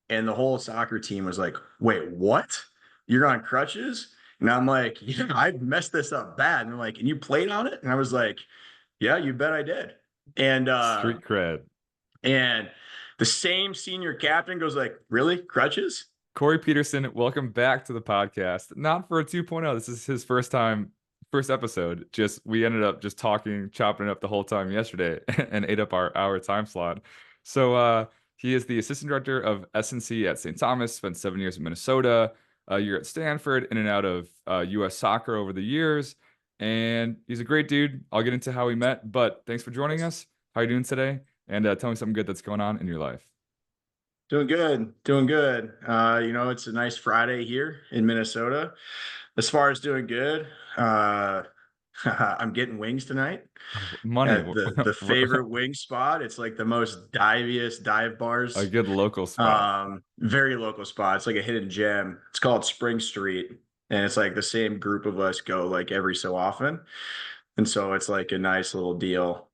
And the whole soccer team was like, wait, what? You're on crutches? And I'm like, yeah, I messed this up bad. And they're like, and you played on it? And I was like, yeah, you bet I did. And Street cred. and the same senior captain goes like, really? Crutches? Corey Petersen, welcome back to the podcast. Not for a 2.0. This is his first episode. Just we ended up just talking, chopping it up the whole time yesterday and ate up our hour time slot. So he is the assistant director of S&C at St. Thomas, spent 7 years in Minnesota, a year at Stanford, in and out of US soccer over the years. And he's a great dude. I'll get into how we met, but thanks for joining us. How are you doing today? And tell me something good that's going on in your life. Doing good, doing good. It's a nice Friday here in Minnesota. As far as doing good, I'm getting wings tonight Money. at the favorite wing spot. It's like the most diviest dive A bars. good local spot. Very local spot. It's like a hidden gem. It's called Spring Street, and it's like the same group of us go like every so often, and so it's like a nice little deal.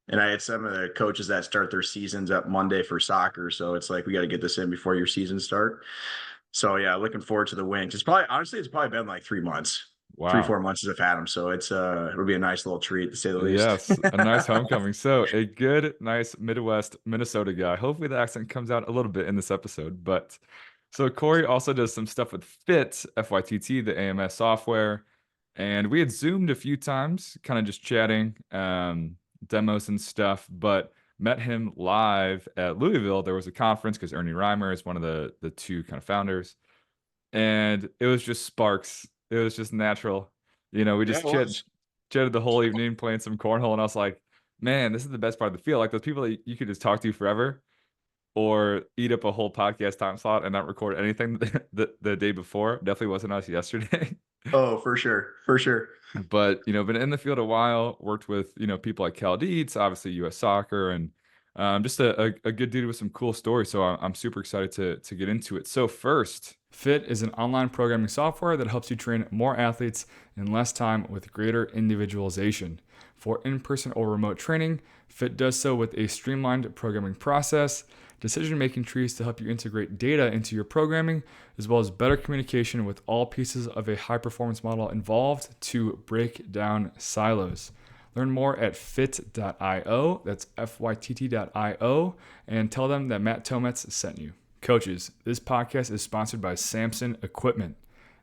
And I had some of the coaches that start their seasons up Monday for soccer. So it's like, we got to get this in before your season start. So yeah, looking forward to the wings. It's probably been like 3 months, Wow. 4 months since I've had them. So it'll be a nice little treat to say the least. Yes, a nice homecoming. So, a good, nice Midwest Minnesota guy. Hopefully, the accent comes out a little bit in this episode. But so, Corey also does some stuff with Fit, FYTT, the AMS software. And we had Zoomed a few times, kind of just chatting, demos and stuff, but met him live at Louisville. There was a conference because Ernie Reimer is one of the two kind of founders. And it was just sparks. It was just natural. We Yeah, just it was. chatted the whole evening playing some cornhole, and I was like, man, this is the best part of the field. Like those people that you could just talk to forever or eat up a whole podcast time slot and not record anything the day before. Definitely wasn't us yesterday. Oh, for sure. For sure. But, been in the field a while, worked with, people like Cal Dietz, obviously US Soccer, and just a good dude with some cool stories. So I'm super excited to get into it. So first, Fit is an online programming software that helps you train more athletes in less time with greater individualization. For in-person or remote training, Fit does so with a streamlined programming process, decision-making trees to help you integrate data into your programming, as well as better communication with all pieces of a high-performance model involved to break down silos. Learn more at fit.io, that's fytt.io, and tell them that Matt Tometz sent you. Coaches, this podcast is sponsored by Samson Equipment.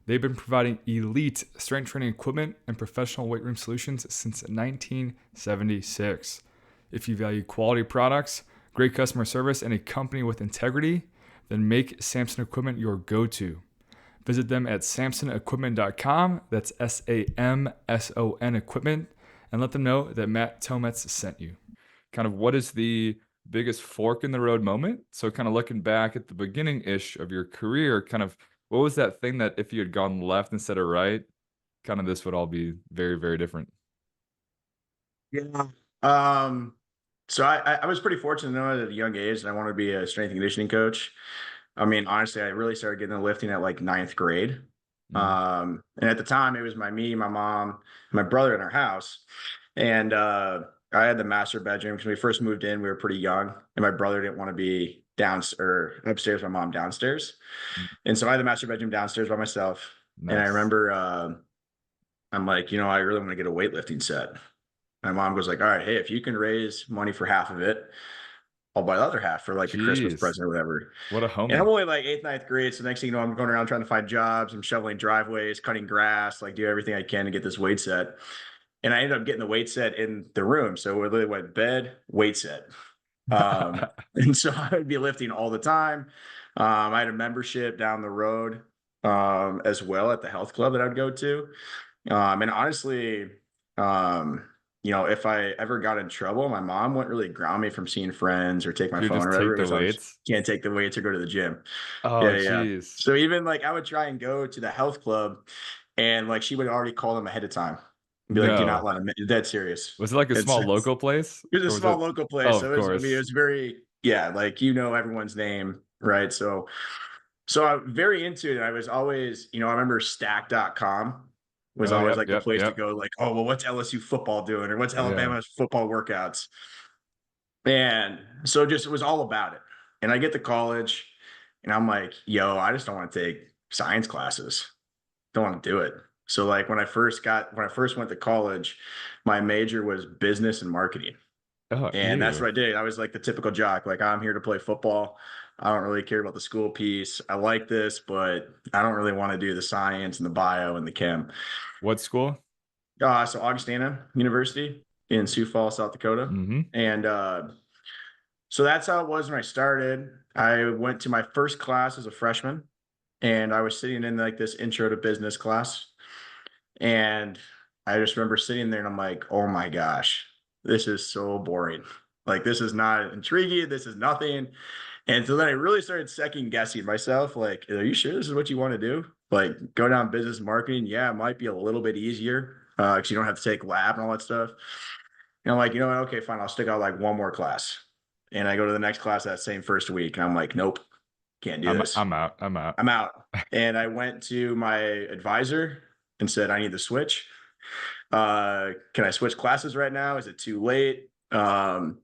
They've been providing elite strength training equipment and professional weight room solutions since 1976. If you value quality products, great customer service, and a company with integrity, then make Samson Equipment your go-to. Visit them at samsonequipment.com, that's SAMSON Equipment, and let them know that Matt Tometz sent you. Kind of what is the biggest fork in the road moment? So kind of looking back at the beginning-ish of your career, kind of what was that thing that if you had gone left instead of right, kind of this would all be very, very different? Yeah. So I was pretty fortunate to know at a young age that I wanted to be a strength and conditioning coach. I mean, honestly, I really started getting into lifting at like ninth grade. Mm. And at the time, it was me, my mom, my brother in our house. And I had the master bedroom because when we first moved in, we were pretty young, and my brother didn't want to be down or upstairs, my mom downstairs. Mm. And so I had the master bedroom downstairs by myself. And I Nice. remember I'm like, I really want to get a weightlifting set. My mom goes like, all right, hey, if you can raise money for half of it, I'll buy the other half for like a Christmas Jeez, present or whatever. what a And I'm homie. only like eighth, ninth grade. So next thing you know, I'm going around trying to find jobs. I'm shoveling driveways, cutting grass, like do everything I can to get this weight set. And I ended up getting the weight set in the room. So we literally went bed, weight set. And so I would be lifting all the time. I had a membership down the road as well at the health club that I would go to. And honestly, if I ever got in trouble, my mom wouldn't really ground me from seeing friends or take my You phone or just whatever take the because I weights? can't take the weights or go to the gym. Oh, Yeah, yeah. jeez. So even like I would try and go to the health club, and like she would already call them ahead of time and be like, "Do not No. let them." Dead serious. Was it like a It's small local place? it was a Or was small it local Oh, place, of so it course. was very like everyone's name, right? So I'm very into it. I was always, I remember stack.com was Oh, always yep, like the yep, place to yep. go, like, oh, well, what's LSU football doing? Or what's Yeah. Alabama's football workouts? And so just it was all about it. And I get to college And I'm like, yo, I just don't want to take science classes. Don't want to do it. So like when I first went to college, my major was business and marketing. Oh, And that's ew. what I did. I was like the typical jock. Like, I'm here to play football. I don't really care about the school piece. I like this, but I don't really want to do the science and the bio and the chem. What school? So Augustana University in Sioux Falls, South Dakota. Mm-hmm. And so that's how it was when I started. I went to my first class as a freshman, and I was sitting in like this intro to business class. And I just remember sitting there and I'm like, oh my gosh, this is so boring. Like, this is not intriguing. This is nothing. And so then I really started second guessing myself. Like, are you sure this is what you want to do? Like, go down business marketing. Yeah, it might be a little bit easier because you don't have to take lab and all that stuff. And I'm like, you know what? Okay, fine. I'll stick out like one more class. And I go to the next class that same first week. And I'm like, nope, can't do this. I'm out. I'm out. I'm out. And I went to my advisor and said, I need to switch. Can I switch classes right now? Is it too late? And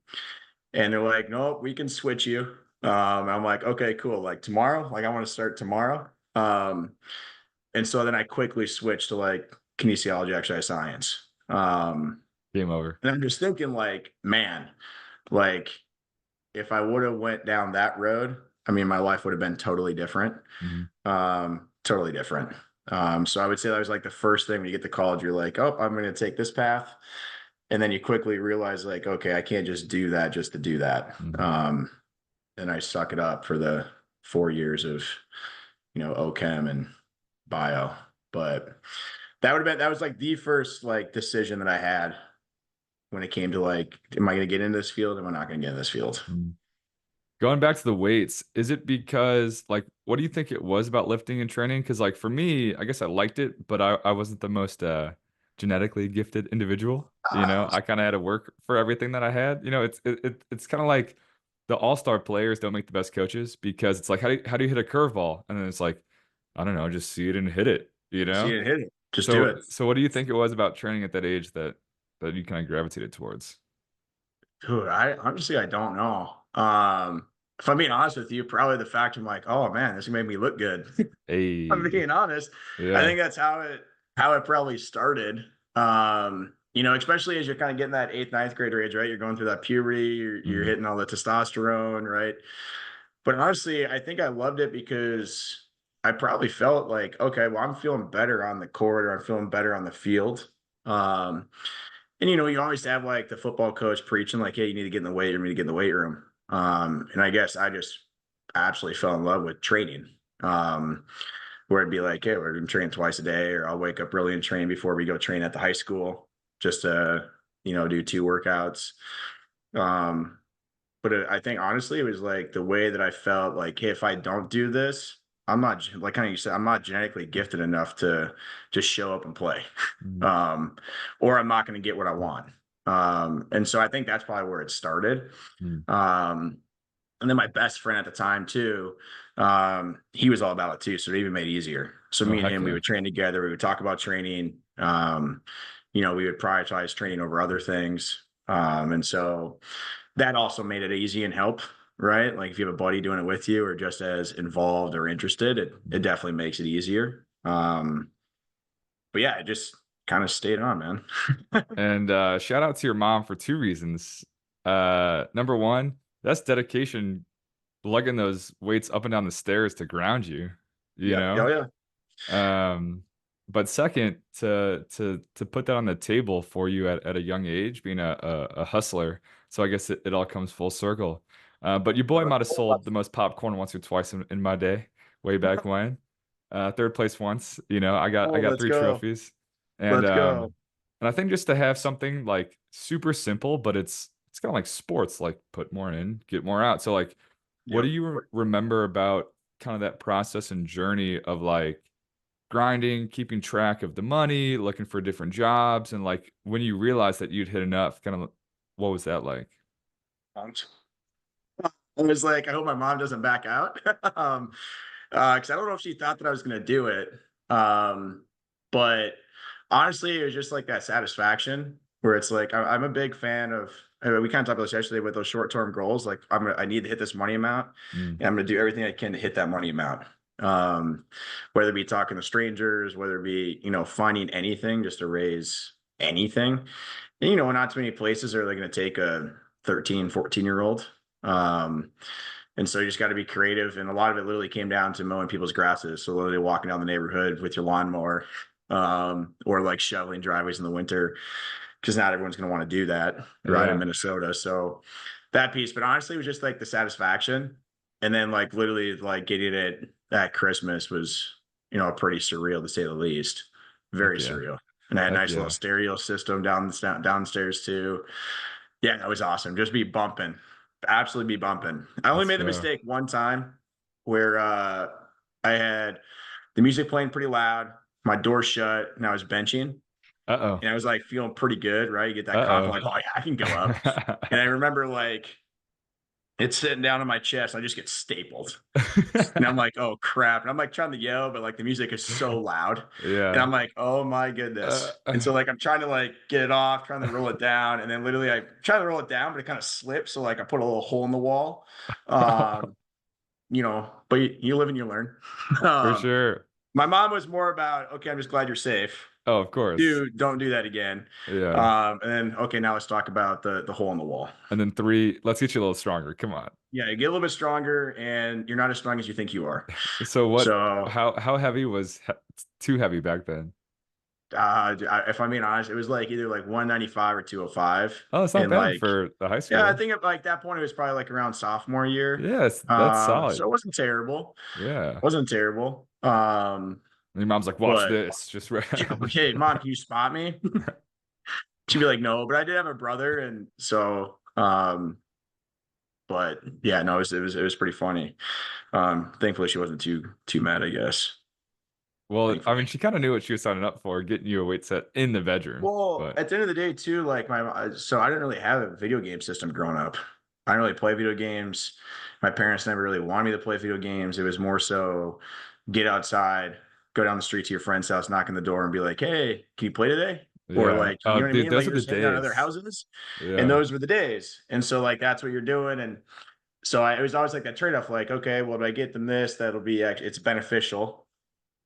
they're like, nope, we can switch you. I'm like, okay, cool. Like tomorrow, like I want to start tomorrow. And so then I quickly switched to like kinesiology, exercise science. Game over. And I'm just thinking like, man, like if I would have went down that road, I mean, my life would have been totally different. Mm-hmm. Totally different. So I would say that was like the first thing when you get to college, you're like, oh, I'm going to take this path. And then you quickly realize like, okay, I can't just do that just to do that. Mm-hmm. And I suck it up for the 4 years of, OChem and bio. But that was like the first like decision that I had when it came to like, am I going to get into this field? Am I not going to get in this field? Mm-hmm. Going back to the weights, is it because like what do you think it was about lifting and training? Because like for me, I guess I liked it, but I wasn't the most genetically gifted individual. I kind of had to work for everything that I had. It's kind of like the all-star players don't make the best coaches because it's like how do you hit a curveball? And then it's like, I don't know, just see it and hit it, you See know? it, hit it. Just do So it. so what do you think it was about training at that age that you kind of gravitated towards? Dude, I honestly I don't know. If I'm being honest with you, probably the fact I'm like, oh man, this made me look good. I'm Hey, being honest. I yeah. think that's how it probably started. Especially as you're kind of getting that eighth, ninth grade age, right? You're going through that puberty, you're Mhm. hitting all the testosterone, right? But honestly, I think I loved it because I probably felt like, okay, well, I'm feeling better on the court or I'm feeling better on the field. Um, and you always have like the football coach preaching, like, hey, you need to get in the weight room, you need to get in the weight room. And I guess I just absolutely fell in love with training. Where it'd be like, hey, we're gonna train twice a day, or I'll wake up early and train before we go train at the high school, just to, do 2 workouts. Um, but I think honestly, it was like the way that I felt like, hey, if I don't do this, I'm not like kind of you said, I'm not genetically gifted enough to just show up and play. Mhm. um, or I'm not going to get what I want. And so I think that's probably where it started. Mhm. Um, and then my best friend at the time too, he was all about it too. So it even made it easier. So Oh, me and heck him, we yeah. would train together. We would talk about training. We would prioritize training over other things. And so that also made it easy and help, right? Like if you have a buddy doing it with you or just as involved or interested, it definitely makes it easier. But yeah, it just kind of stayed on, man. And shout out to your mom for two reasons. Number one, that's dedication lugging those weights up and down the stairs to ground you, you Yeah. Oh know? yeah. Um, but second, to put that on the table for you at a young age, being a hustler. So I guess it all comes full circle. But your boy might have sold the most popcorn once or twice in my day, way back when. Third place once, I Oh, got let's three go. trophies. And Let's go. I think just to have something like super simple, but it's kind of like sports, like put more in, get more out. So like what do Yep. you remember about kind of that process and journey of like grinding, keeping track of the money, looking for different jobs, and like when you realized that you'd hit enough, kind of what was that like? I was like, I hope my mom doesn't back out. Because I don't know if she thought that I was gonna do it. But honestly, it was just like that satisfaction where it's like I'm a big fan of we kind of talked about this yesterday with those short-term goals. Like I need to hit this money amount, Mm. and I'm going to do everything I can to hit that money amount. Whether it be talking to strangers, whether it be, finding anything just to raise anything. And, not too many places are going to take a 13, 14-year-old. And so you just got to be creative. And a lot of it literally came down to mowing people's grasses. So literally walking down the neighborhood with your lawnmower, or like shoveling driveways in the winter, because not everyone's going to want to do that right in Minnesota. So that piece, but honestly, it was just like the satisfaction. And then like literally like getting it at Christmas was, pretty surreal to say the least. Very surreal. And I had a nice little stereo system downstairs too. Yeah, that was awesome. Just be bumping. Absolutely be bumping. I only made the mistake one time where I had the music playing pretty loud, my door shut, and I was benching. Uh-oh. And I was like feeling pretty good, right? You get that confidence, like, oh yeah, I can go up. And I remember like it's sitting down on my chest. I just get stapled. And I'm like, oh crap. And I'm like trying to yell, but like the music is so loud. And I'm like, oh my goodness. And so like I'm trying to like get it off, trying to roll it down. And then literally I try to roll it down, but it kind of slips. So like I put a little hole in the wall. But you live and you learn. For sure. My mom was more about, okay, I'm just glad you're safe. Oh, of course. Dude, don't do that again. Yeah. And then, okay, now let's talk about the hole in the wall. And then 3, let's get you a little stronger. Come on. Yeah, get a little bit stronger, and you're not as strong as you think you are. So how heavy was too heavy back then? If I'm being honest, it was like either like 195 or 205. Oh, it's not bad for the high school. Yeah, I think at like that point it was probably like around sophomore year. Yes, that's solid. So it wasn't terrible. Yeah. It wasn't terrible. And your mom's like, watch this. Just okay, mom, can you spot me? She'd be like, no, but I did have a brother, and so but yeah, no, it was pretty funny. Thankfully she wasn't too mad, I guess. Well, I mean, she kind of knew what she was signing up for, getting you a weight set in the bedroom. Well, at the end of the day, too, like so I didn't really have a video game system growing up. I didn't really play video games. My parents never really wanted me to play video games. It was more so get outside, go down the street to your friend's house, knock on the door, and be like, "Hey, can you play today?" Yeah. Or like, you know what I mean? Those Like are the just hanging out at other days. houses, Yeah. and those were the days. And so like that's what you're doing, and so it was always like that trade off. Like, okay, well, do I get them this? That'll be actually it's beneficial.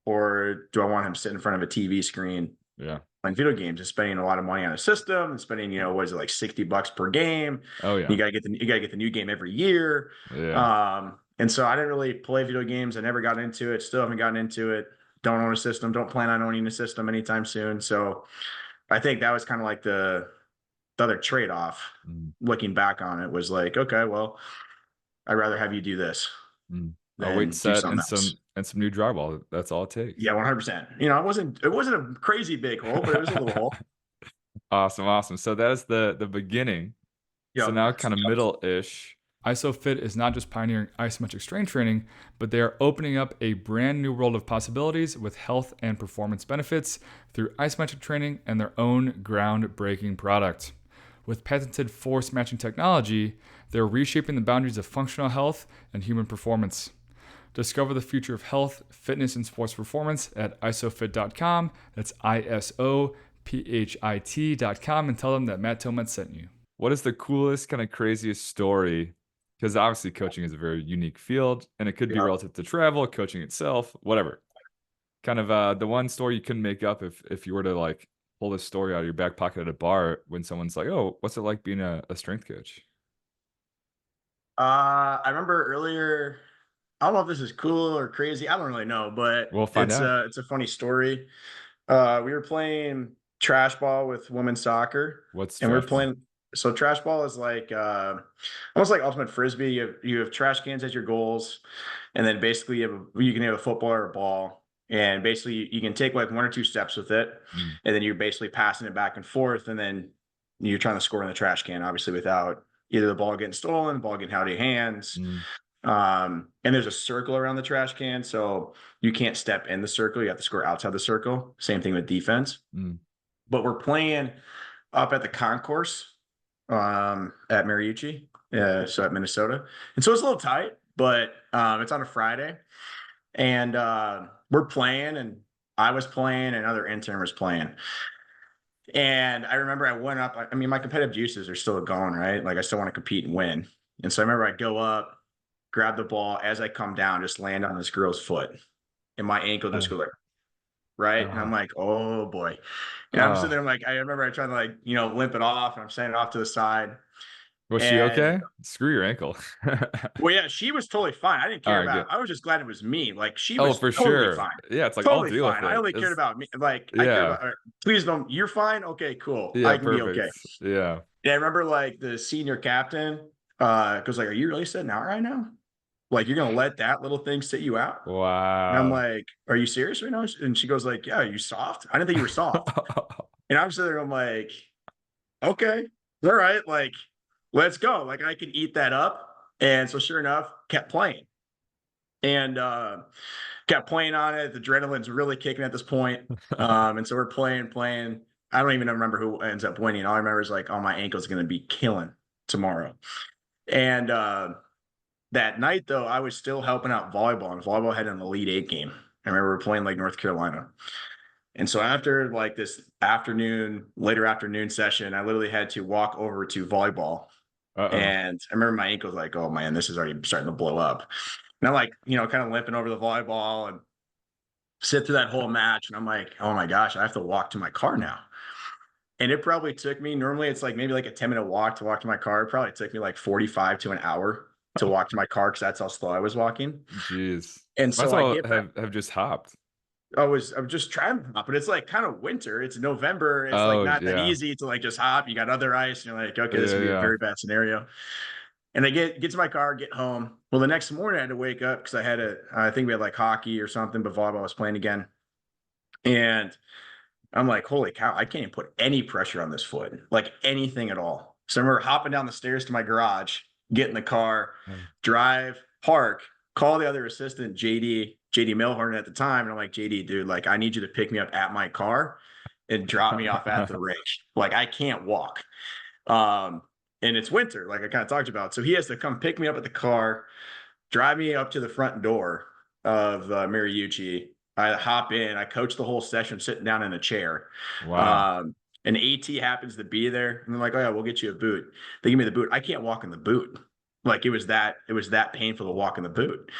Or do I want him sitting in front of a TV screen? Yeah. Playing video games and spending a lot of money on a system and spending, what is it, like $60 per game? Oh yeah. You gotta get the new game every year. Yeah. And so I didn't really play video games. I never got into it. Still haven't gotten into it. Don't own a system. Don't plan on owning a system anytime soon. So I think that was kind of like the other trade-off. Looking back on it was like, okay, well, I'd rather have you do this. A weight set and some new drywall. That's all it takes. Yeah, 100%. It wasn't a crazy big hole, but it was a little hole. Awesome. So that is the beginning. Yep. So now kind of middle-ish. ISOFIT is not just pioneering isometric strength training, but they are opening up a brand new world of possibilities with health and performance benefits through isometric training and their own groundbreaking product. With patented force matching technology, they're reshaping the boundaries of functional health and human performance. Discover the future of health, fitness, and sports performance at isofit.com. That's ISOPHIT.com, and tell them that Matt Tometz sent you. What is the coolest, kind of craziest story? Because obviously coaching is a very unique field, and it could be relative to travel, coaching itself, whatever. Kind of the one story you couldn't make up if you were to like pull this story out of your back pocket at a bar when someone's like, oh, what's it like being a strength coach? I remember earlier, I don't know if this is cool or crazy. I don't really know, but we'll find out. It's a funny story. We were playing trash ball with women's soccer. We're playing. So trash ball is like almost like ultimate frisbee. You have trash cans as your goals, and then basically you can have a football or a ball, and basically you can take like 1 or 2 steps with it, and then you're basically passing it back and forth, and then you're trying to score in the trash can, obviously without either the ball getting stolen, the ball getting out of your hands. And there's a circle around the trash can, so you can't step in the circle. You have to score outside the circle. Same thing with defense. But we're playing up at the concourse at Mariucci, so at Minnesota. And so it's a little tight, but it's on a Friday. And we're playing, and I was playing, and another intern was playing. And I remember I went up. I mean, my competitive juices are still going, right? Like I still want to compete and win. And so I remember I go up, grab the ball as I come down, just land on this girl's foot, and my ankle just Oh, goes like right, and I'm oh, like, oh boy. And I'm sitting there, oh. I'm like, I remember I tried to like limp it off, and I'm sending it off to the side, Was she and okay? Screw your ankle. well, yeah, she was totally fine. I didn't All care right, about. good. I was just glad it was me. Like she Oh, was for totally sure. fine, Yeah, it's like I'll totally deal with fine. I it. only cared It's about me. Like I care yeah, about. Please don't. You're fine. Okay, cool. yeah, I can be okay. perfect. Yeah. Yeah, I remember like the senior captain goes like, "Are you really sitting out right now? Like you're gonna let that little thing sit you out?" And I'm Wow. like, "Are you serious right now?" And she goes like, "Yeah, are you soft? I didn't think you were soft." And I'm sitting there, I'm like, "Okay, all right, like let's go. Like I can eat that up." And so sure enough, kept playing and kept playing on it. The adrenaline's really kicking at this point. And so we're playing. I don't even remember who ends up winning. All I remember is like, oh, my ankle's going to be killing tomorrow. And that night, though, I was still helping out volleyball, and volleyball had an Elite Eight game. I remember we were playing like North Carolina. And so after like this later afternoon session, I literally had to walk over to volleyball. Uh-oh. And I remember my ankle was like, oh man, this is already starting to blow up. And I'm like, kind of limping over the volleyball and sit through that whole match. And I'm like, oh my gosh, I have to walk to my car now. And it probably took me, normally it's like maybe like a 10-minute walk to walk to my car. It probably took me like 45 to an hour to walk to my car because that's how slow I was walking. Jeez. And Might as so I well get back. have just hopped. I was just trying to hop, but it's like kind of winter. It's November. It's like Oh, not that yeah. easy to like just hop. You got other ice, and you're like, okay, this Yeah, could be a yeah. very bad scenario. And I get to my car, get home. Well, the next morning I had to wake up because I think we had like hockey or something, but volleyball was playing again. And I'm like, holy cow, I can't even put any pressure on this foot, like anything at all. So I remember hopping down the stairs to my garage, get in the car, Oh. drive, park, call the other assistant, JD Milhorn at the time. And I'm like, JD, dude, like, I need you to pick me up at my car and drop me off at the rink. Like, I can't walk. Um, and it's winter, like I kind of talked about. So he has to come pick me up at the car, drive me up to the front door of Mariucci. I hop in. I coach the whole session sitting down in a chair. Wow. Um, an AT happens to be there, and they're like, "Oh yeah, we'll get you a boot." They give me the boot. I can't walk in the boot. Like it was that painful to walk in the boot,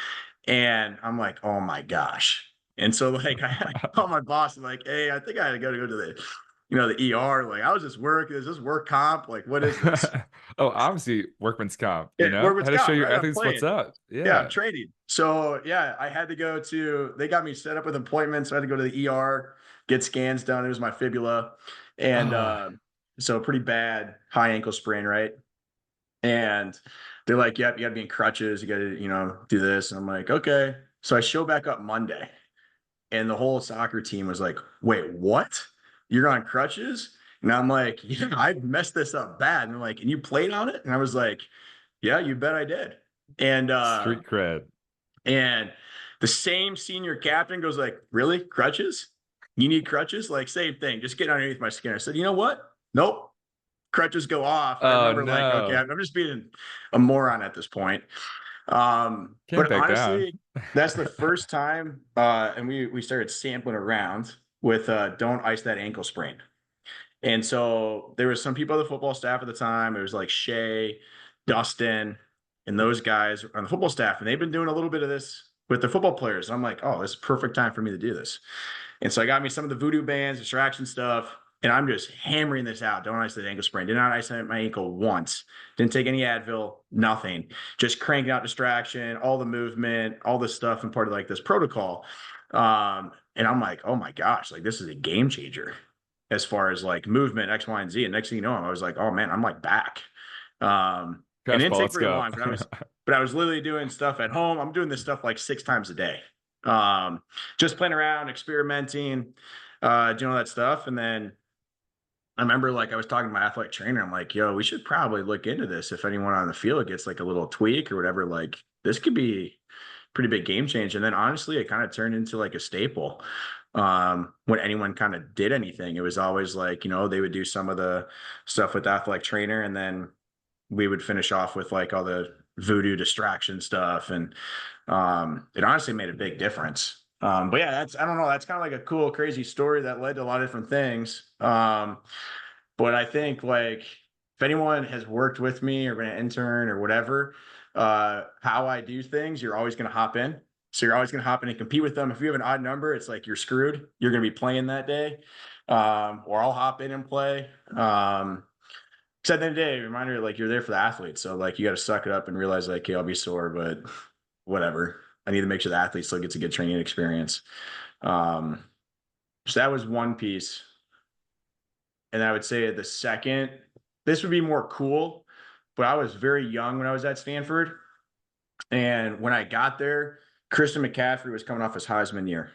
and I'm like, "Oh my gosh!" And so like I call my boss and like, "Hey, I think I gotta go to the ER. Like, I was just work. Is this work comp? Like, what is this?" Oh, obviously workman's comp, Yeah, workman's Had to show comp, your right? I'm ethics what's playing. up. Yeah, I'm Yeah. training. So yeah, I had to go to. They got me set up with appointments. So I had to go to the ER, get scans done. It was my fibula, and Oh. so pretty bad high ankle sprain, right? And they're like, "Yep, you got to be in crutches. You got to, do this." And I'm like, "Okay." So I show back up Monday, and the whole soccer team was like, "Wait, what? You're on crutches?" And I'm like, "Yeah, I messed this up bad." And they're like, "And you played on it?" And I was like, "Yeah, you bet I did." And Street cred. and the same senior captain goes like, "Really? Crutches? You need crutches?" Like same thing, just get underneath my skin. I said, "You know what? Nope. Crutches go off." And I Oh, remember like, okay, no. I'm just being a moron at this point. Can't But back down. honestly, that's the first time and we started sampling around with don't ice that ankle sprain. And so there was some people on the football staff at the time. It was like Shay, Dustin, and those guys on the football staff, and they've been doing a little bit of this with the football players. And I'm like, oh, this is perfect time for me to do this. And so I got me some of the voodoo bands, distraction stuff, and I'm just hammering this out. Don't ice the ankle sprain. Did not ice my ankle once. Didn't take any Advil, nothing. Just cranking out distraction, all the movement, all this stuff, and part of like this protocol. And I'm like, oh my gosh, like this is a game changer as far as like movement, X, Y, and Z. And next thing you know, I was like, oh man, I'm like back. And it Crash didn't ball, take let's very go. long, but I was literally doing stuff at home. I'm doing this stuff like 6 times a day. Just playing around, experimenting, doing all that stuff. And then I remember like I was talking to my athletic trainer. I'm like, yo, we should probably look into this. If anyone on the field gets like a little tweak or whatever, like this could be pretty big game change. And then honestly, it kind of turned into like a staple. When anyone kind of did anything, it was always like, they would do some of the stuff with the athletic trainer, and then we would finish off with like all the voodoo distraction stuff. And it honestly made a big difference. But yeah, I don't know. That's kind of like a cool, crazy story that led to a lot of different things. But I think like if anyone has worked with me or been an intern or whatever, how I do things, you're always going to hop in. So you're always going to hop in and compete with them. If you have an odd number, it's like you're screwed. You're going to be playing that day. Or I'll hop in and play. Because at the end of the day, reminder, like you're there for the athletes. So like you got to suck it up and realize like, okay, I'll be sore, but whatever. I need to make sure the athlete still gets a good training experience. Um, so that was one piece. And I would say the second, this would be more cool, but I was very young when I was at Stanford. And when I got there, Christian McCaffrey was coming off his Heisman year.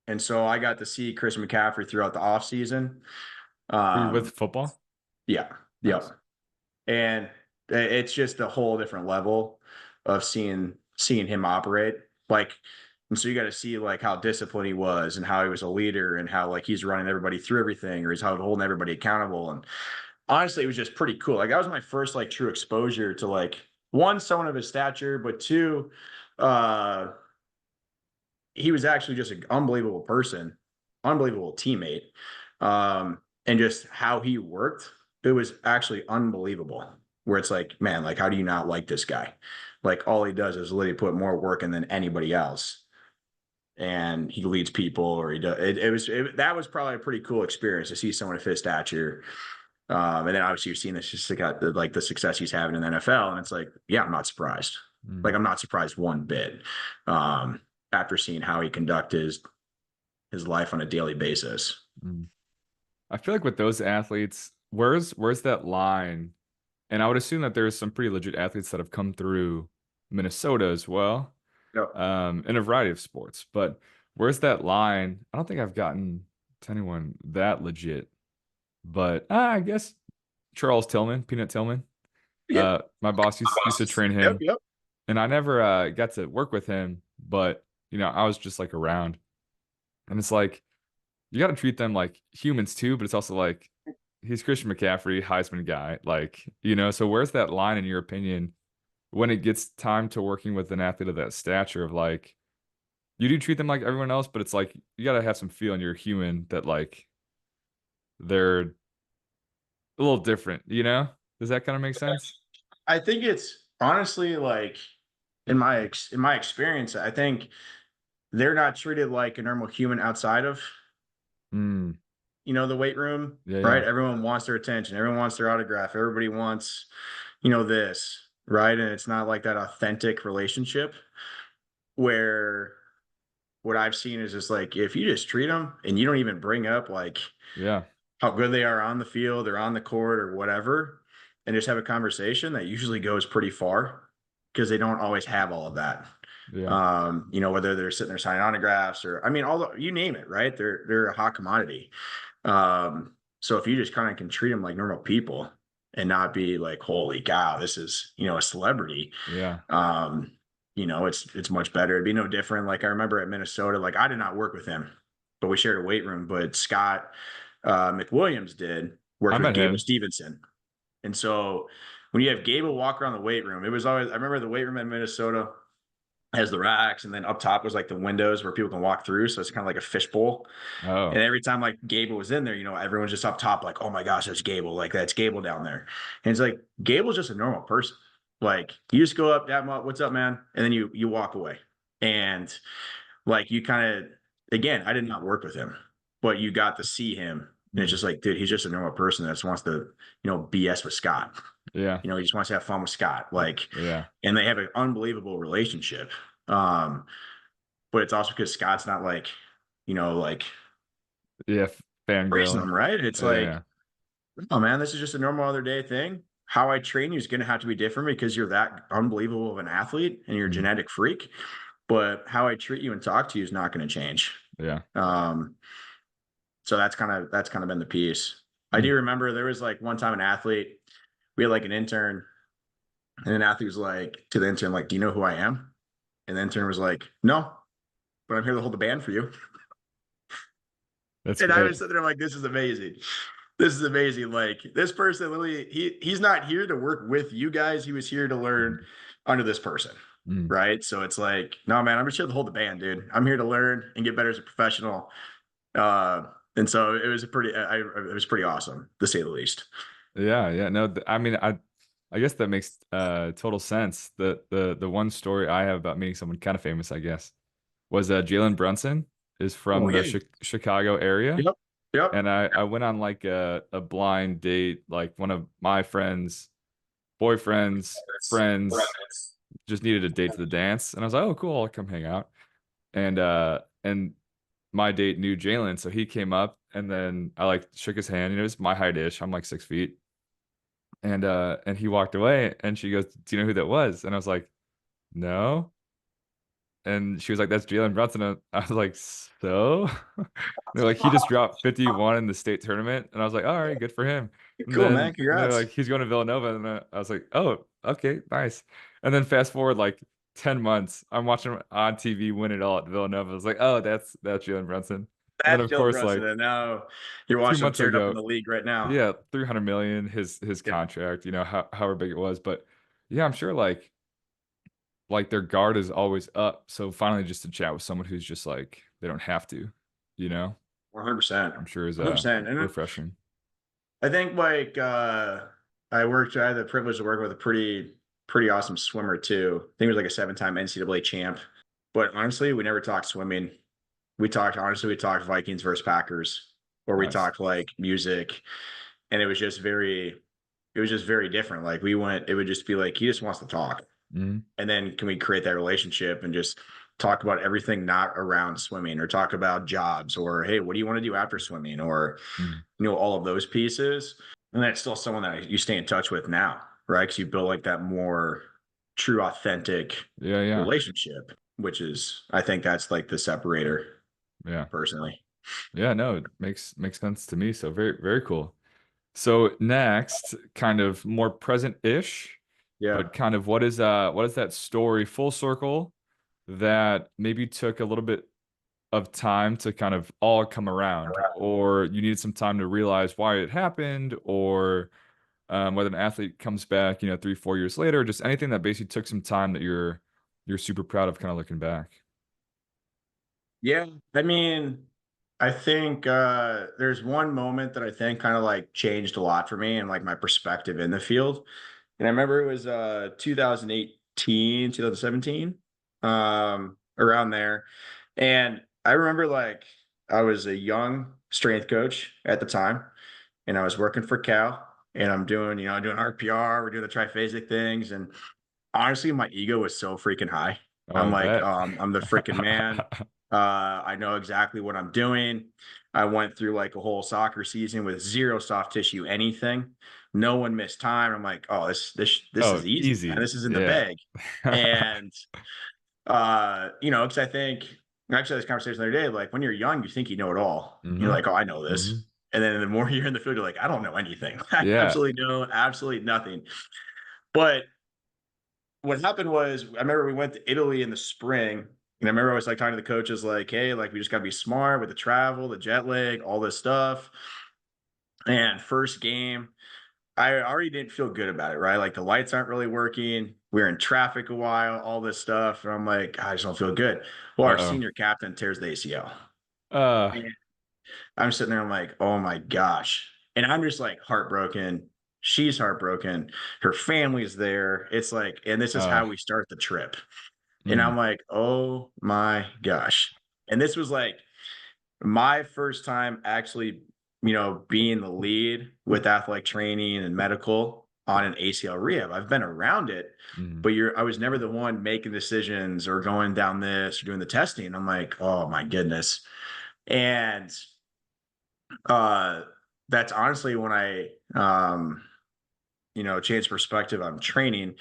And so I got to see Christian McCaffrey throughout the offseason. Were you with football? Yeah. Nice. Yep. And it's just a whole different level of seeing him operate. Like, and so you got to see like how disciplined he was and how he was a leader and how like he's running everybody through everything or he's holding everybody accountable. And honestly, it was just pretty cool. Like that was my first like true exposure to like one, someone of his stature, but two, he was actually just an unbelievable person, unbelievable teammate. And just how he worked, it was actually unbelievable. Where it's like, man, like, how do you not like this guy? Like, all he does is literally put more work in than anybody else, and he leads people, or he does. That was probably a pretty cool experience to see someone of his stature. And then obviously you've seen this just like the success he's having in the NFL, and it's like, yeah, I'm not surprised. Like, I'm not surprised one bit. After seeing how he conduct his life on a daily basis. I feel like with those athletes, where's that line? And I would assume that there's some pretty legit athletes that have come through Minnesota as well, Yep. in a variety of sports. But where's that line? I don't think I've gotten to anyone that legit. But I guess Charles Tillman, Peanut Tillman. Yeah. My boss used to train him, Yep. and I never got to work with him, but I was just like around. And it's like you got to treat them like humans too, but it's also like he's Christian McCaffrey, Heisman guy, like, so where's that line in your opinion when it gets time to working with an athlete of that stature of like you do treat them like everyone else, but it's like you got to have some feeling you're human that like they're a little different, Does that kind of make sense? I think it's honestly like in my experience, I think they're not treated like a normal human outside of Mm, the weight room, yeah, right? yeah, Everyone wants their attention, everyone wants their autograph, everybody wants this, right? And it's not like that authentic relationship where what I've seen is just like if you just treat them and you don't even bring up like yeah, how good they are on the field or on the court or whatever, and just have a conversation that usually goes pretty far because they don't always have all of that. yeah, Whether they're sitting there signing autographs or although you name it, right? They're a hot commodity. So if you just kind of can treat them like normal people and not be like, holy cow, this is, a celebrity. yeah. It's much better. It'd be no different. Like I remember at Minnesota, like I did not work with him, but we shared a weight room, but Scott McWilliams I worked with met Gable him. Stevenson. And so when you have Gable walk around the weight room, it was always, I remember the weight room in Minnesota has the racks, and then up top was like the windows where people can walk through. So it's kind of like a fishbowl. And Oh, every time like Gable was in there, everyone's just up top, like, oh my gosh, that's Gable. Like that's Gable down there. And it's like Gable's just a normal person. Like you just go up, dab him up, what's up, man? And then you walk away. And like you kind of, again, I did not work with him, but you got to see him. And it's just like, dude, he's just a normal person that just wants to, BS with Scott. yeah, He just wants to have fun with Scott. Like, yeah, and they have an unbelievable relationship. But it's also because Scott's not like, like yeah. praising Fangirl. them, right? It's Yeah, like, yeah. oh man, this is just a normal other day thing. How I train you is going to have to be different because you're that unbelievable of an athlete and you're a Mm, genetic freak. But how I treat you and talk to you is not going to change. yeah. So that's kind of been the piece. I Mm. do remember there was like one time an athlete, we had like an intern, and an athlete was like to the intern, like, do you know who I am? And the intern was like, no, but I'm here to hold the band for you. That's And I great. was sitting there like, this is amazing. This is amazing. Like this person literally, he's not here to work with you guys. He was here to learn under this person. Mm. right? So it's like, no, man, I'm just here to hold the band, dude. I'm here to learn and get better as a professional. Uh, and so it was it was pretty awesome to say the least. Yeah, yeah. No, I mean, I guess that makes total sense. The one story I have about meeting someone kind of famous, I guess, was Jalen Brunson is Oh from the yeah. Chicago area. Yep. Yep. And I went on like a blind date, like one of my friends' boyfriends, friends just needed a date to the dance. And I was like, oh, cool, I'll come hang out. And my date knew Jalen, so he came up and then I like shook his hand. You know, it was my height ish. I'm like 6 feet. And he walked away and she goes, do you know who that was? And I was like, no. And she was like, that's Jalen Brunson. And I was like, so? They're like, he just dropped 51 in the state tournament. And I was like, all right, good for him. And Cool, man. then they're like, Congrats. he's going to Villanova. And I was like, oh, okay, nice. And then fast forward like 10 months, I'm watching him on TV win it all at Villanova. I was like, oh, that's Jalen Brunson. And then That's of Jalen course, Brunson. like And now you're 2 watching him months tear it up in ago, the league right now. yeah, 300 million, his Yeah. contract, you know, however big it was. But yeah, I'm sure like their guard is always up. So finally just to chat with someone who's just like they don't have to, you know, 100%. I'm sure is 100%. And refreshing. I think like I had the privilege to work with a pretty awesome swimmer too. I think he was like a 7-time NCAA champ. But honestly, we never talked swimming. We talked Vikings versus Packers, or we Nice. talked like music, and it was just very different. Like it would just be like he just wants to talk. Mhm. And then can we create that relationship and just talk about everything not around swimming, or talk about jobs, or hey, what do you want to do after swimming, or Mhm. all of those pieces. And that's still someone that you stay in touch with now, right? Because you build like that more true, authentic Yeah, yeah. relationship, which is, I think that's like the separator Yeah. personally. Yeah, no, it makes sense to me. So very, very cool. So next, kind of more present-ish, Yeah. but kind of what is that story full circle that maybe took a little bit of time to kind of all come around, or you needed some time to realize why it happened, or whether an athlete comes back, you know, 3, 4 years later, just anything that basically took some time that you're super proud of kind of looking back. Yeah. I mean, I think there's one moment that I think kind of like changed a lot for me and like my perspective in the field. And I remember it was 2018, 2017, around there. And I remember like I was a young strength coach at the time, and I was working for Cal, and I'm doing, doing RPR, we're doing the triphasic things. And honestly, my ego was so freaking high. Oh, I'm I like, bet. I'm the freaking man. I know exactly what I'm doing. I went through like a whole soccer season with zero soft tissue, anything. No one missed time. I'm like, oh, this Oh, is easy, man. easy. This is in the Yeah. bag. And because I think I actually had this conversation the other day, like when you're young, you think you know it all. You're Hmm. like, oh, I know this. Hmm. And then the more you're in the field, you're like, I don't know anything. I Yeah. absolutely know absolutely nothing. But what happened was, I remember we went to Italy in the spring, and I remember I was like talking to the coaches, like, hey, like we just gotta be smart with the travel, the jet lag, all this stuff. And first game, I already didn't feel good about it, right? Like the lights aren't really working. We're in traffic a while, all this stuff. And I'm like, I just don't feel good. Well, our Uh-oh. senior captain tears the ACL. Uh, And I'm sitting there, I'm like, oh my gosh. And I'm just like heartbroken. She's heartbroken. Her family's there. It's like, and this is uh, how we start the trip. And mm, I'm like, oh my gosh. And this was like my first time actually, being the lead with athletic training and medical on an ACL rehab. I've been around it, mm, but I was never the one making decisions or going down this or doing the testing. I'm like, oh my goodness. And uh that's honestly when I changed perspective on training,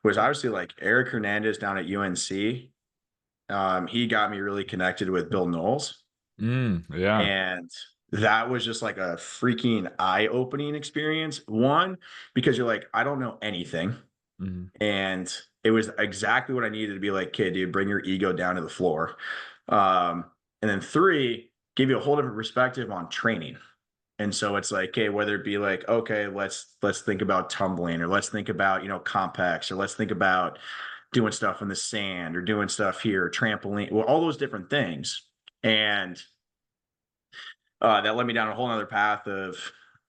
was obviously like Eric Hernandez down at UNC. He got me really connected with Bill Knowles. yeah. And that was just like a freaking eye-opening experience. One, because you're like, I don't know anything. Mhm. And it was exactly what I needed to be like, okay, dude, bring your ego down to the floor. Um, and then three, give you a whole different perspective on training. And so it's like, okay, whether it be like, okay, let's think about tumbling, or let's think about, compacts, or let's think about doing stuff in the sand or doing stuff here, trampoline, well, all those different things. And that led me down a whole other path of,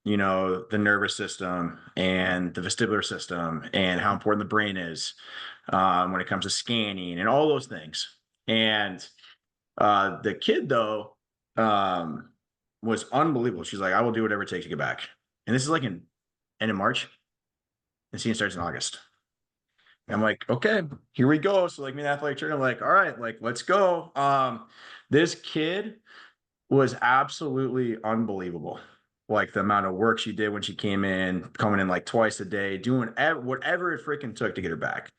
the nervous system and the vestibular system and how important the brain is when it comes to scanning and all those things. And the kid, though, was unbelievable. She's like, I will do whatever it takes to get back. And this is like in end of March. And season starts in August. And I'm like, okay, here we go. So like me and athletic trainer, I'm like, all right, like, let's go. This kid was absolutely unbelievable. Like the amount of work she did when she came in, coming in like twice a day, doing whatever it freaking took to get her back.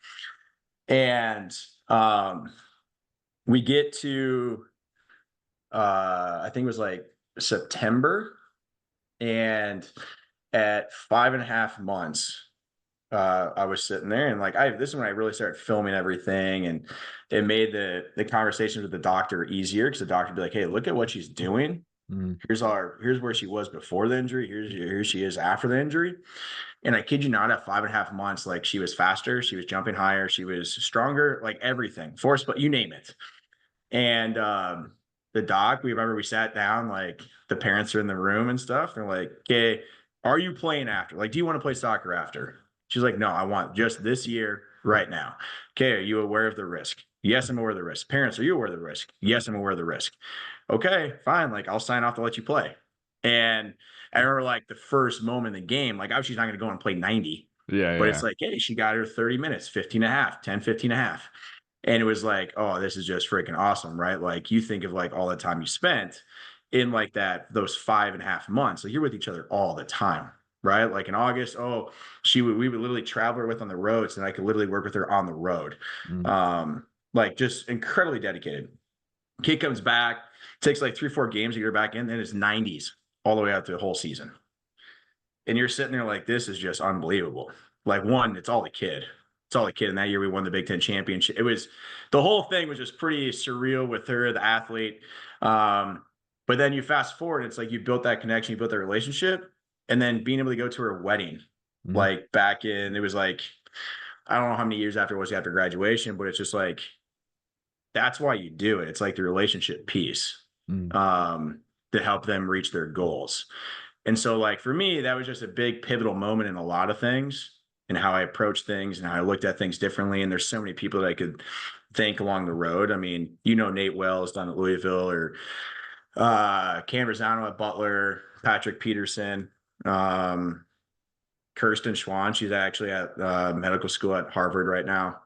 And we get to, I think it was like September, and at 5.5 months, I was sitting there and like, this is when I really started filming everything, and it made the conversations with the doctor easier, because the doctor would be like, hey, look at what she's doing. Here's where she was before the injury. Here she is after the injury. And I kid you not, at 5.5 months, like she was faster, she was jumping higher, she was stronger, like everything, force, but you name it. And the doc, we sat down, like the parents are in the room and stuff. They're like, okay, are you playing after? Like, do you want to play soccer after? She's like, no, I want just this year right now. Okay, are you aware of the risk? Yes, I'm aware of the risk. Parents, are you aware of the risk? Yes, I'm aware of the risk. Okay, fine. Like, I'll sign off to let you play. And I remember like the first moment in the game, like obviously she's not going to go and play 90. Yeah. But it's like, hey, she got her 30 minutes, 15 and a half, 10, 15 and a half. And it was like, oh, this is just freaking awesome, right? Like you think of like all the time you spent in like those 5.5 months. Like you're with each other all the time, right? Like in August, we would literally travel her with on the roads, and I could literally work with her on the road. Like just incredibly dedicated. Kid comes back, takes like 3-4 games to get her back in, and it's 90s all the way out to the whole season. And you're sitting there like, this is just unbelievable. Like one, it's all the kid. It's all the kid. And that year we won the Big Ten championship. The whole thing was just pretty surreal with her, the athlete. But then you fast forward, it's like you built that connection, you built that relationship, and then being able to go to her wedding, like back in, it was like, I don't know how many years after it was after graduation, but it's just like, that's why you do it. It's like the relationship piece to help them reach their goals. And so like for me, that was just a big pivotal moment in a lot of things, and how I approached things and how I looked at things differently. And there's so many people that I could thank along the road. I mean, Nate Wells down at Louisville, or Cam Rosano at Butler, Patrick Petersen, Kirsten Schwann. She's actually at medical school at Harvard right now.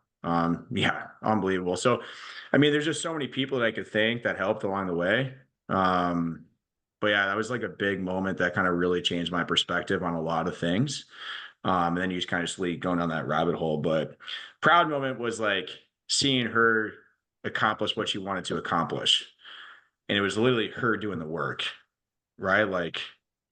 Yeah, unbelievable. So, I mean, there's just so many people that I could thank that helped along the way. But yeah, that was like a big moment that kind of really changed my perspective on a lot of things. And then you just kind of sleep going down that rabbit hole. But proud moment was like seeing her accomplish what she wanted to accomplish. And it was literally her doing the work, right? Like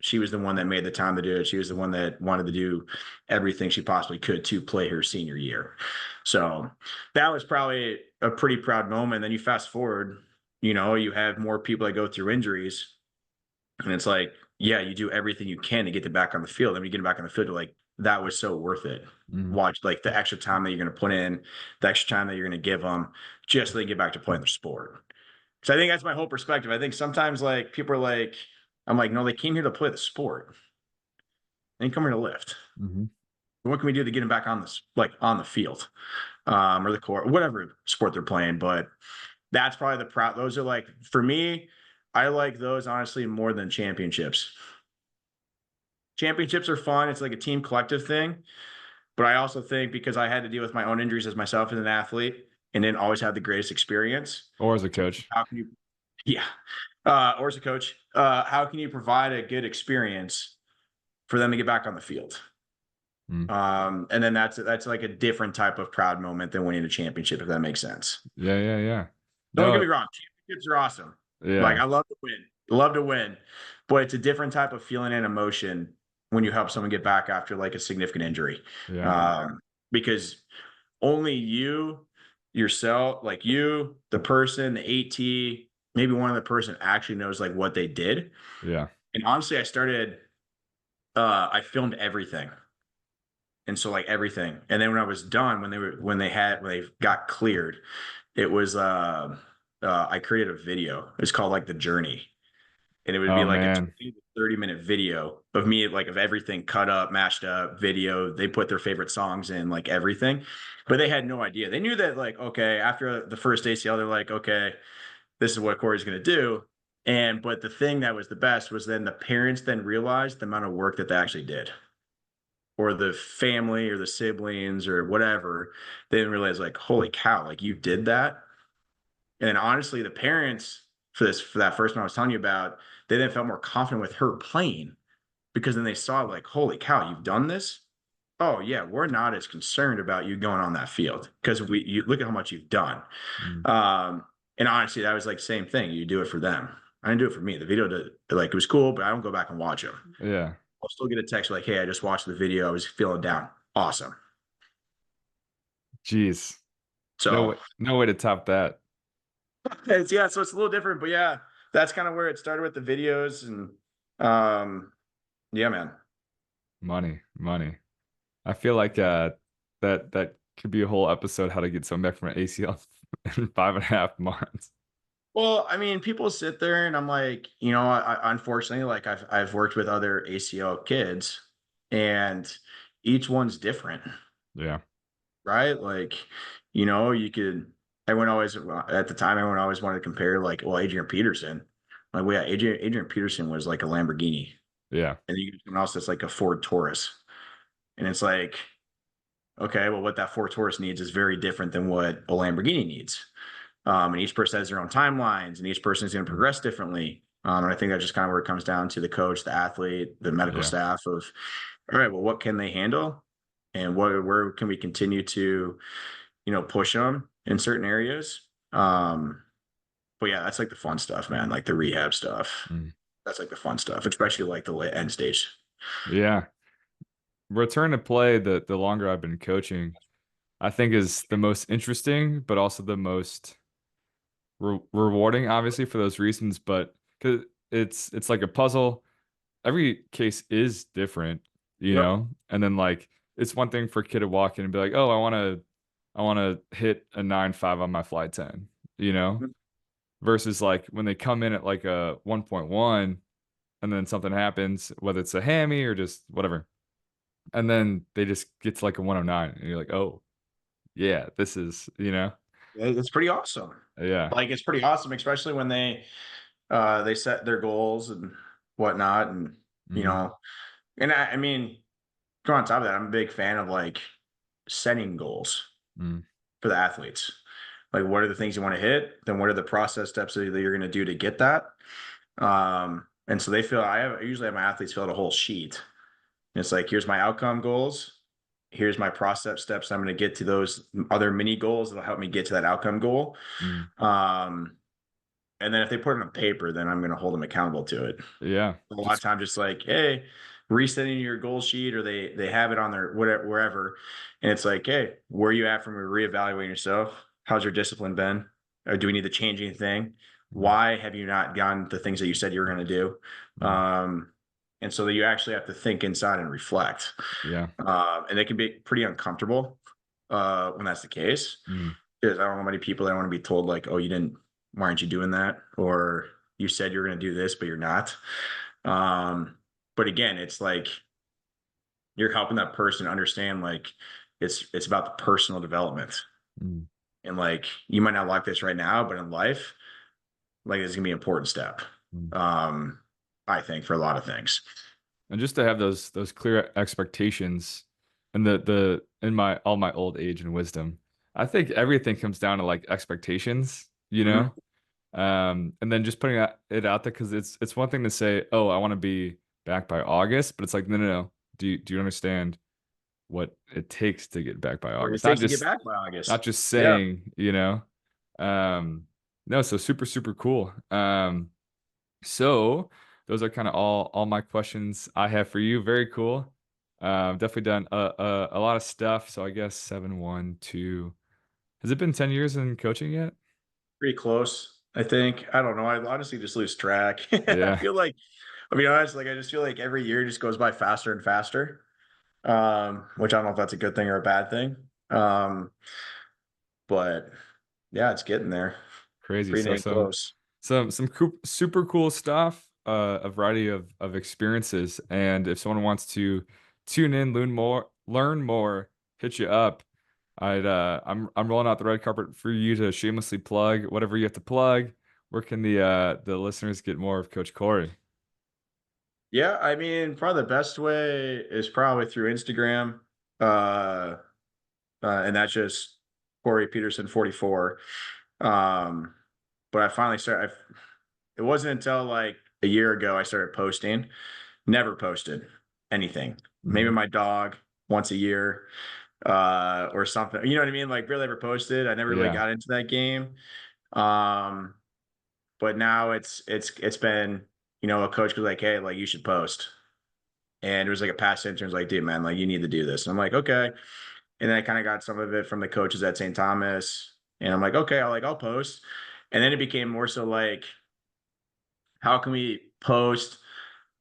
she was the one that made the time to do it. She was the one that wanted to do everything she possibly could to play her senior year. So that was probably a pretty proud moment. Then you fast forward, you have more people that go through injuries. And it's like, yeah, you do everything you can to get them back on the field. And when you get them back on the field, you're like, that was so worth it. Watch like the extra time that you're going to put in, the extra time that you're going to give them just so they get back to playing their sport. So I think that's my whole perspective. I think sometimes like people are like, I'm like, no, they came here to play the sport. They didn't come here to lift. What can we do to get them back on this, like on the field, or the court, whatever sport they're playing? But that's probably those are like, for me, I like those honestly more than championships. Championships are fun. It's like a team collective thing. But I also think because I had to deal with my own injuries as myself as an athlete and didn't always have the greatest experience. Or as a coach. How can you, or as a coach, how can you provide a good experience for them to get back on the field? And then that's like a different type of proud moment than winning a championship, if that makes sense. Yeah. Don't get me wrong. Championships are awesome. Yeah. Like I love to win, but it's a different type of feeling and emotion when you help someone get back after like a significant injury. Because only you, yourself, like you, the person, the AT, maybe one other person actually knows like what they did. Yeah. And honestly, I filmed everything. And so like everything. And then when I was done, when they got cleared, it was I created a video. It's called like The Journey. And it would be Oh like a man. 20 to 30-minute video of me, like of everything cut up, mashed up video. They put their favorite songs in, like everything. But they had no idea. They knew that, like, okay, after the first ACL, they're like, okay, this is what Corey's gonna do. And but the thing that was the best was then the parents then realized the amount of work that they actually did, or the family or the siblings or whatever. They didn't realize, like, holy cow, like you did that. And then honestly, the parents for that first one I was telling you about, they then felt more confident with her playing, because then they saw, like, holy cow, you've done this. Oh yeah, we're not as concerned about you going on that field because you look at how much you've done. Mm. And honestly, that was like same thing. You do it for them. I didn't do it for me. The video did, like, it was cool, but I don't go back and watch them. Yeah. I'll still get a text like, "Hey, I just watched the video. I was feeling down. Awesome." Jeez. So No way to top that. yeah, so it's a little different, but yeah, that's kind of where it started with the videos. And yeah, man. Money. I feel like that could be a whole episode, how to get someone back from an ACL in 5.5 months. Well, I mean, people sit there and I'm like, unfortunately, like I've worked with other ACL kids, and each one's different, Yeah. right? Like, you could, everyone always, at the time, everyone always wanted to compare, like, well, Adrian Peterson. Like, well, yeah, Adrian Peterson was like a Lamborghini, Yeah. and you get someone else that's like a Ford Taurus. And it's like, okay, well, what that Ford Taurus needs is very different than what a Lamborghini needs. And each person has their own timelines, and each person is going to progress differently. And I think that's just kind of where it comes down to the coach, the athlete, the medical Yeah. staff of, all right, well, what can they handle, and where can we continue to, push them in certain areas. But yeah, that's like the fun stuff, man. Like the rehab stuff. Mm. That's like the fun stuff, especially like the end stage. Yeah. Return to play, the longer I've been coaching, I think is the most interesting, but also the most rewarding, obviously, for those reasons. But 'cause it's like a puzzle. Every case is different, Yep. and then like it's one thing for a kid to walk in and be like, oh, I want to hit a 9.5 on my flight 10, versus like when they come in at like a 1.1 and then something happens, whether it's a hammy or just whatever, and then they just get to like a 109 and you're like, oh yeah, this is, It's pretty awesome. yeah. Like, it's pretty awesome, especially when they set their goals and whatnot, and you Hmm. know, and I mean, go on top of that, I'm a big fan of like setting goals Mm. for the athletes. Like, what are the things you want to hit? Then what are the process steps that you're going to do to get that? And so I usually have my athletes fill out a whole sheet. And it's like, here's my outcome goals. Here's my process steps. I'm going to get to those other mini goals that'll help me get to that outcome goal. Mm. Um, and then if they put it on paper, then I'm going to hold them accountable to it. Yeah. A lot of Just times, just like, hey, resetting your goal sheet, or they have it on their whatever, wherever, and it's like, hey, where are you at from reevaluating yourself? How's your discipline been? Or do we need to change anything? mm, Why have you not gotten the things that you said you were going to do? mm, And so that you actually have to think inside and reflect. yeah. And they can be pretty uncomfortable when that's the case. Mm. Because I don't know how many people that want to be told, like, oh, you didn't, why aren't you doing that? Or you said you're going to do this, but you're not. Um, but again, it's like you're helping that person understand, like, it's about the personal development. Mm. And like, you might not like this right now, but in life, like, it's gonna be an important step. Mm. Um, I think, for a lot of things. And just to have those clear expectations, and the in my all my old age and wisdom, I think everything comes down to like expectations, Mhm. and then just putting it out there, because it's one thing to say, oh, I want to be back by August, but it's like, no. Do you understand what it takes to get back by What it August? takes to get back by August. Not just Yeah. saying, no, so super, super cool. So those are kind of all my questions I have for you. Very cool. Definitely done a lot of stuff. So I guess 7, 1, 2. Has it been 10 years in coaching yet? Pretty close, I think. I don't know. I honestly just lose track. I Yeah. feel like, I'll be honest, like, I just feel like every year just goes by faster and faster. which I don't know if that's a good thing or a bad thing. Um, but yeah, it's getting there. Crazy. Pretty So dang close. some super cool stuff, a variety of experiences. And if someone wants to tune in, learn more, hit you up. I'm rolling out the red carpet for you to shamelessly plug whatever you have to plug. Where can the listeners get more of Coach Corey? Yeah, I mean, probably the best way is probably through Instagram. Uh, and that's just Corey Petersen 44. Um, but I finally started. It wasn't until like a year ago I started posting. Never posted anything. Maybe Mhm. my dog once a year, or something. You know what I mean? Like really ever posted. I never really Yeah. got into that game. Um, but now it's been, a coach was like, hey, like you should post. And it was like a past intern was like, dude, man, like you need to do this. And I'm like, okay. And then I kind of got some of it from the coaches at St. Thomas. And I'm like, okay, I'll post. And then it became more so like, how can we post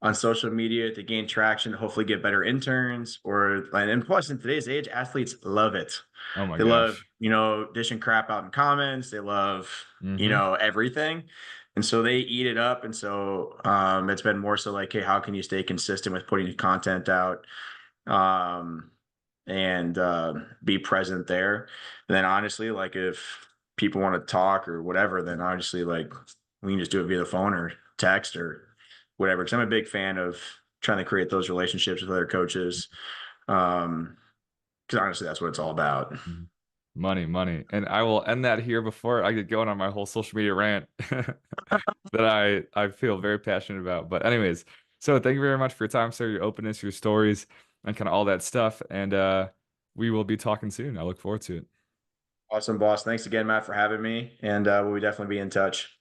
on social media to gain traction, to hopefully get better interns, and plus in today's age, athletes love it. Oh my They love, gosh. dishing crap out in comments. They love, Hmm. everything. And so they eat it up. And so it's been more so like, hey, how can you stay consistent with putting content out? Um, and be present there. And then honestly, like if people want to talk or whatever, then obviously like we can just do it via the phone or text or whatever. Because I'm a big fan of trying to create those relationships with other coaches. Because honestly, that's what it's all about. Mhm. Money, money. And I will end that here before I get going on my whole social media rant that I feel very passionate about. But anyways, so thank you very much for your time, sir, your openness, your stories, and kind of all that stuff. And we will be talking soon. I look forward to it. Awesome, boss. Thanks again, Matt, for having me. And we'll definitely be in touch.